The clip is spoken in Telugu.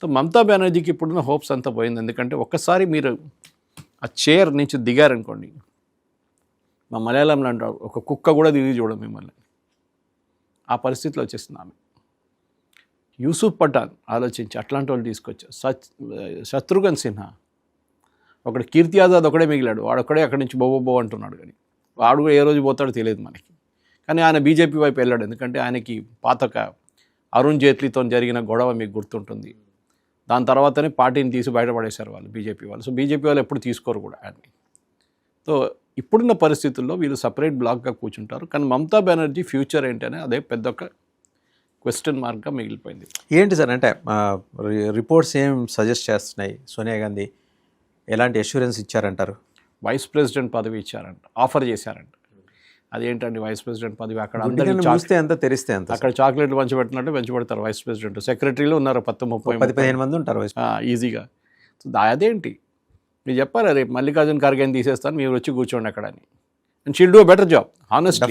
సో మమతా బెనర్జీకి ఇప్పుడున్న హోప్స్ అంతా పోయింది. ఎందుకంటే ఒక్కసారి మీరు ఆ చైర్ నుంచి దిగారనుకోండి, మా మలయాళంలో అంటారు ఒక కుక్క కూడా దిగి చూడం మిమ్మల్ని, ఆ పరిస్థితిలో వచ్చేస్తుంది ఆమె. యూసుఫ్ పఠాన్ ఆలోచించి అట్లాంటి వాళ్ళు తీసుకొచ్చారు. శత్రుఘ్న్ సిన్హా, ఒకడు కీర్తి ఆజాద్ ఒకడే మిగిలాడు, వాడొక్కడే అక్కడి నుంచి బో అంటున్నాడు. కానీ వాడు కూడా ఏ రోజు పోతాడో తెలియదు మనకి. కానీ ఆయన బీజేపీ వైపు వెళ్ళాడు, ఎందుకంటే ఆయనకి పాతక అరుణ్ జైట్లీతో జరిగిన గొడవ మీకు గుర్తుంటుంది. దాని తర్వాతనే పార్టీని తీసి బయటపడేశారు వాళ్ళు, బీజేపీ వాళ్ళు. సో బీజేపీ వాళ్ళు ఎప్పుడు తీసుకోరు కూడా ఆయన్ని. సో ఇప్పుడున్న పరిస్థితుల్లో వీళ్ళు సపరేట్ బ్లాక్గా కూర్చుంటారు. కానీ మమతా బెనర్జీ ఫ్యూచర్ ఏంటనే అదే పెద్ద ఒక క్వశ్చన్ మార్క్గా మిగిలిపోయింది. ఏంటి సార్ అంటే రిపోర్ట్స్ ఏం సజెస్ట్ చేస్తున్నాయి? సోనియా గాంధీ ఎలాంటి అష్యూరెన్స్ ఇచ్చారంటారు? వైస్ ప్రెసిడెంట్ పదవి ఇచ్చారంట, ఆఫర్ చేశారంట. అదేంటండి వైస్ ప్రెసిడెంట్ పదవి? అక్కడ అందరికీ చూస్తే ఎంత తెరిస్తే ఎంత, అక్కడ చాక్లెట్లు పంచిపెట్టినట్టు పెంచబడతారు వైస్ ప్రెసిడెంట్. సెక్రటరీలు ఉన్నారు 10-15 మంది ఉంటారు ఈజీగా. సో అదేంటి మీరు చెప్పారు, రేపు మల్లికార్జున్ ఖర్గేని తీసేస్తాను, మీరు వచ్చి కూర్చోండి అక్కడ అని. And she'll do better job honestly.